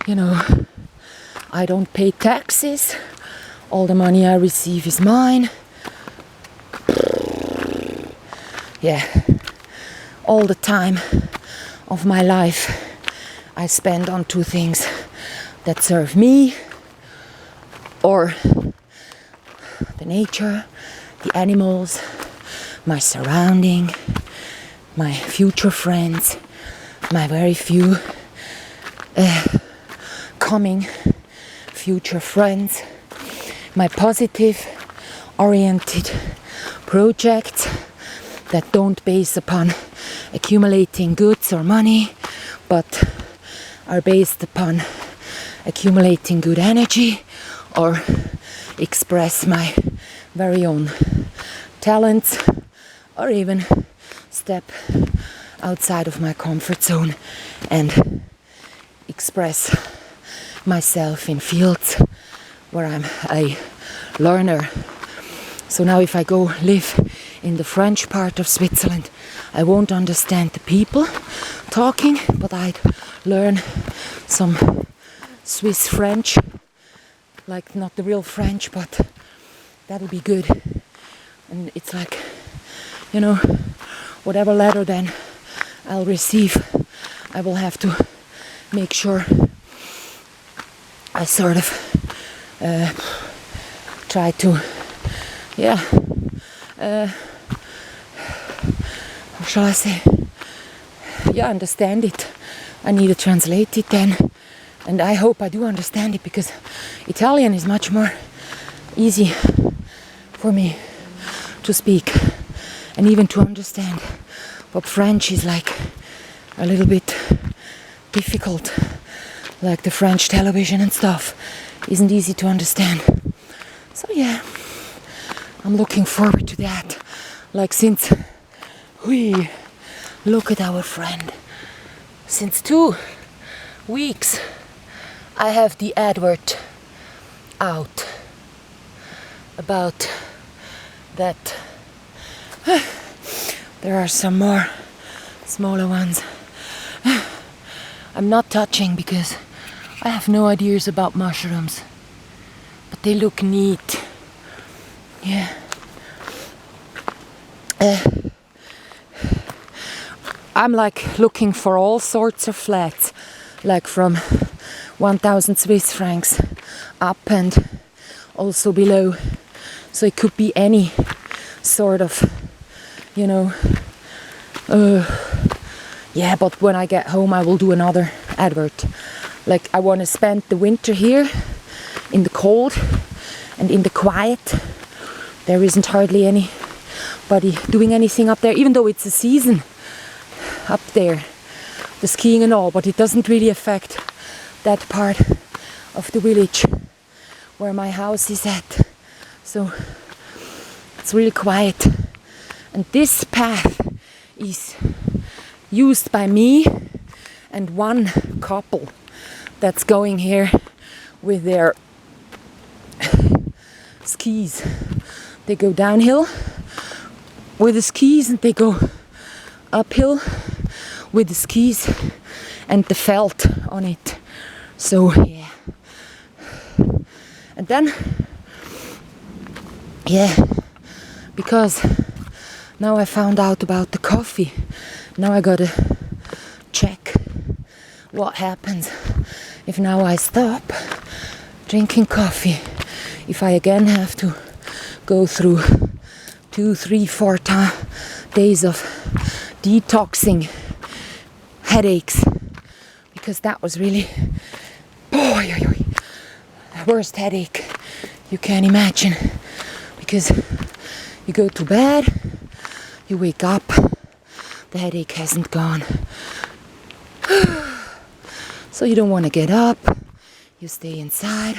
I don't pay taxes. All the money I receive is mine. Yeah, all the time of my life I spend on two things that serve me, or the nature, the animals, my surrounding, my future friends, my very few coming future friends, my positive oriented projects that don't base upon accumulating goods or money, but are based upon accumulating good energy or express my very own talents, or even step outside of my comfort zone and express myself in fields where I'm a learner. So now if I go live in the French part of Switzerland, I won't understand the people talking, but I'd learn some Swiss French, like not the real French, but that'll be good. And it's like, whatever letter then I'll receive, I will have to make sure I sort of try to, how shall I say? Understand it. I need to translate it then. And I hope I do understand it, because Italian is much more easy for me to speak and even to understand. But French is like a little bit difficult. Like the French television and stuff isn't easy to understand. So yeah, I'm looking forward to that. Like since we look at our friend. Since 2 weeks I have the advert out about that. There are some more smaller ones. I'm not touching because I have no ideas about mushrooms, but they look neat. Yeah. I'm like looking for all sorts of flats, like from 1,000 Swiss francs up and also below. So it could be any sort of, but when I get home I will do another advert. Like I want to spend the winter here in the cold and in the quiet. There isn't hardly anybody doing anything up there, even though it's a season up there, the skiing and all, but it doesn't really affect that part of the village where my house is at. So it's really quiet. And this path is used by me and one couple that's going here with their skis. They go downhill with the skis and they go uphill with the skis and the felt on it. So yeah. And then because now I found out about the coffee. Now I gotta check what happens if now I stop drinking coffee. If I again have to go through 2, 3, 4 days of detoxing headaches, because that was really the worst headache you can imagine. Because you go to bed, you wake up, the headache hasn't gone. So you don't want to get up, you stay inside,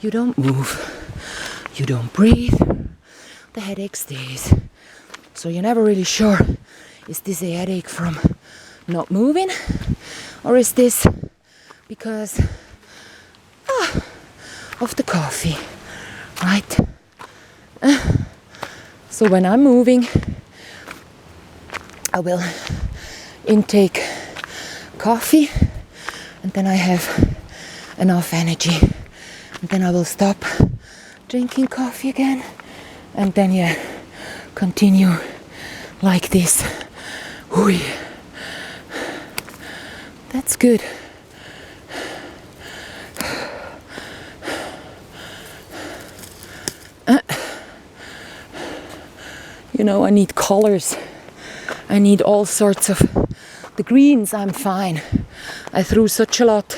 you don't move, you don't breathe, the headache stays. So you're never really sure, is this a headache from not moving, or is this because of the coffee, right? So when I'm moving, I will intake coffee, and then I have enough energy. And then I will stop drinking coffee again, and then continue like this. Hui. That's good. I need colors. I need all sorts of... The greens, I'm fine. I threw such a lot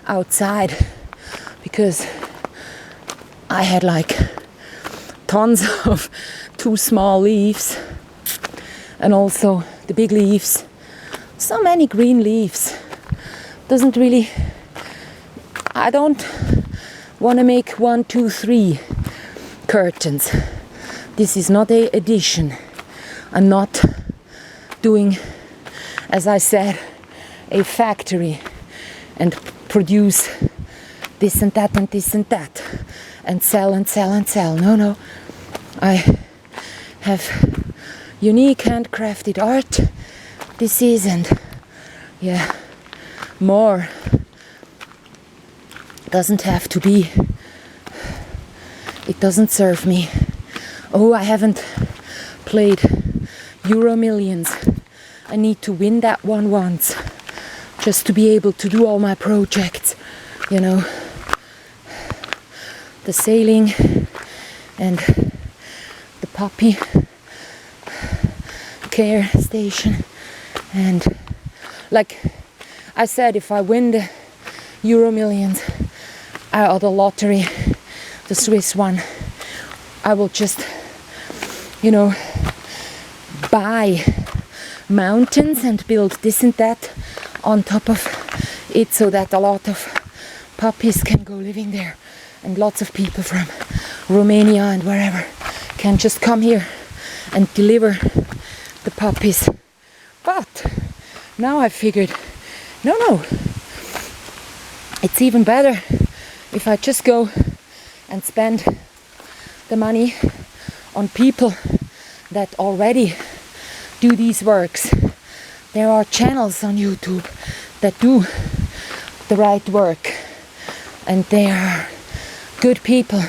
outside because I had like tons of too small leaves, and also the big leaves. So many green leaves. Doesn't really... I don't want to make 1, 2, 3 curtains. This is not an addition. I'm not doing, as I said, a factory and produce this and that and this and that and sell and sell and sell. No. I have unique handcrafted art. This is, and more. Doesn't have to be. It doesn't serve me. Oh, I haven't played Euro Millions. I need to win that one once, just to be able to do all my projects, The sailing and the puppy care station. And like I said, if I win the Euro Millions or the lottery, the Swiss one, I will just buy mountains and build this and that on top of it, so that a lot of puppies can go living there, and lots of people from Romania and wherever can just come here and deliver the puppies. But now I figured, no, it's even better if I just go and spend the money on people that already do these works. There are channels on YouTube that do the right work, and they are good people.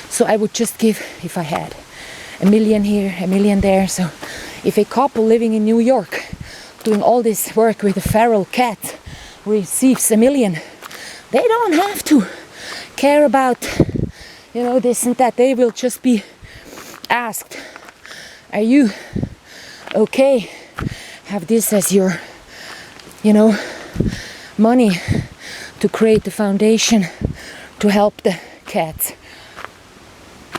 So I would just give, if I had $1 million here, $1 million there. So if a couple living in New York doing all this work with a feral cat receives $1 million, they don't have to care about this and that. They will just be asked, are you okay? Have this as your money to create the foundation to help the cats.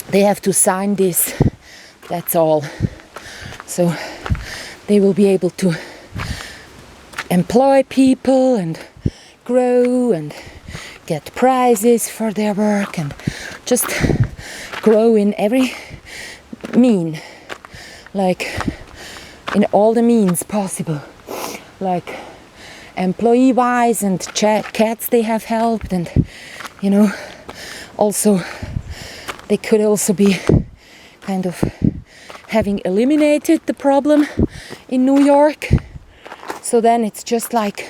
They have to sign this, that's all. So they will be able to employ people and grow and get prizes for their work and just grow in every mean, like in all the means possible, like employee wise and cats they have helped, and also they could also be kind of having eliminated the problem in New York. So then it's just like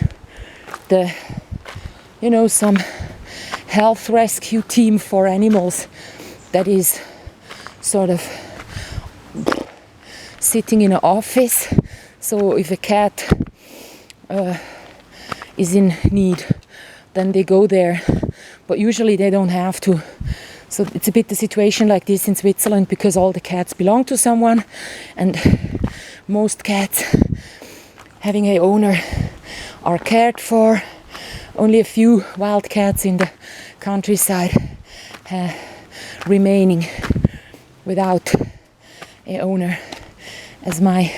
the some health rescue team for animals that is sort of sitting in an office. So if a cat is in need, then they go there, but usually they don't have to. So it's a bit the situation like this in Switzerland, because all the cats belong to someone, and most cats having a owner are cared for. Only a few wild cats in the countryside remaining without a owner, as my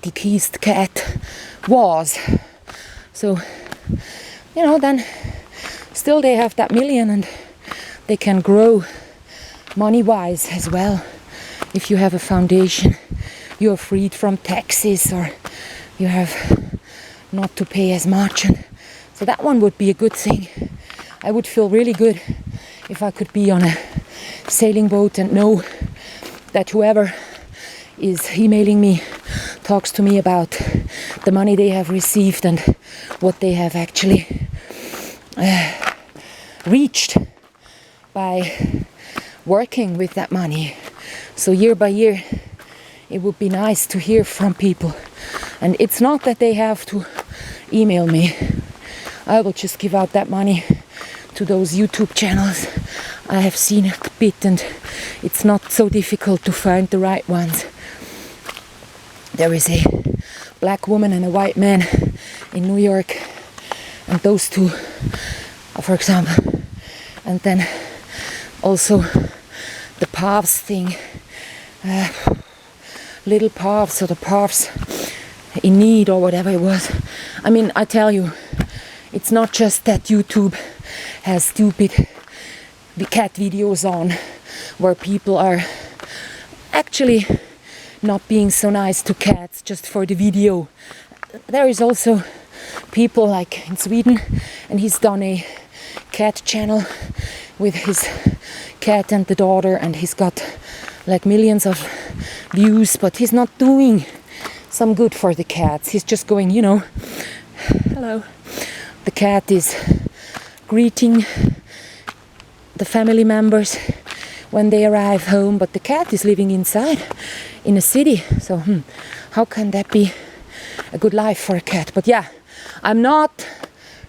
deceased cat was. So then still they have that $1 million, and they can grow money-wise as well. If you have a foundation, you are freed from taxes, or you have not to pay as much, and so that one would be a good thing. I would feel really good if I could be on a sailing boat and know that whoever is emailing me talks to me about the money they have received and what they have actually reached by working with that money. So year by year, it would be nice to hear from people. And it's not that they have to email me. I will just give out that money to those YouTube channels. I have seen a bit, and it's not so difficult to find the right ones. There is a black woman and a white man in New York, and those two, for example. And then also the paths thing, little paths, or the paths in need, or whatever it was. I mean, I tell you, it's not just that YouTube has stupid cat videos on where people are actually not being so nice to cats just for the video. There is also people like in Sweden, and he's done a cat channel with his cat and the daughter, and he's got like millions of views, but he's not doing some good for the cats. He's just going, you know, hello. The cat is greeting the family members when they arrive home, but the cat is living inside in a city. So how can that be a good life for a cat? But yeah, I'm not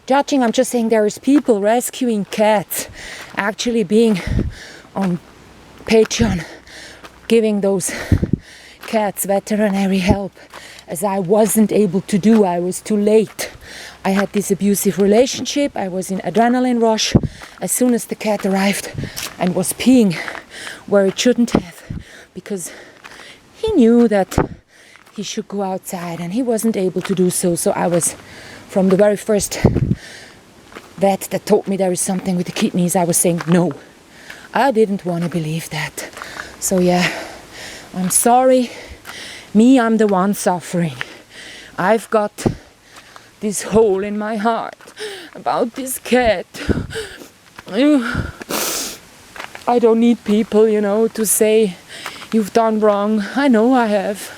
judging, I'm just saying there is people rescuing cats, actually being on Patreon, giving those cats veterinary help, as I wasn't able to do. I was too late. I had this abusive relationship. I was in adrenaline rush as soon as the cat arrived and was peeing where it shouldn't have, because he knew that he should go outside and he wasn't able to do so. So I was, from the very first vet that told me there is something with the kidneys, I was saying no. I didn't want to believe that. So yeah, I'm sorry. Me, I'm the one suffering. I've got this hole in my heart about this cat. I don't need people, you know, to say you've done wrong. I know I have.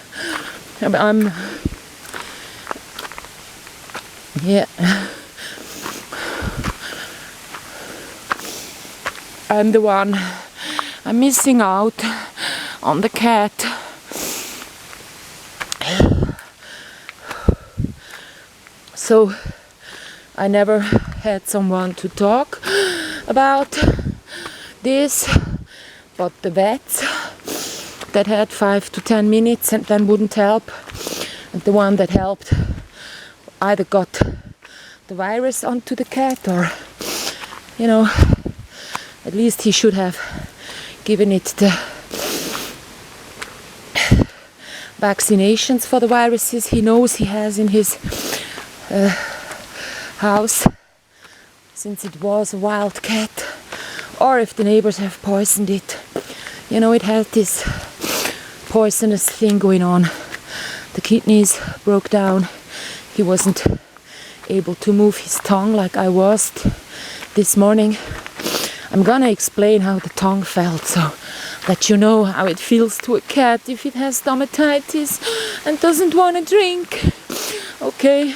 I'm the one. I'm missing out on the cat. So I never had someone to talk about this, but the vets that had 5 to 10 minutes and then wouldn't help, and the one that helped either got the virus onto the cat, or, you know, at least he should have given it the vaccinations for the viruses he knows he has in his house, since it was a wild cat, or if the neighbors have poisoned it. You know, it had this poisonous thing going on. The kidneys broke down. He wasn't able to move his tongue like I was this morning. I'm gonna explain how the tongue felt, so that you know how it feels to a cat if it has stomatitis and doesn't want to drink. Okay.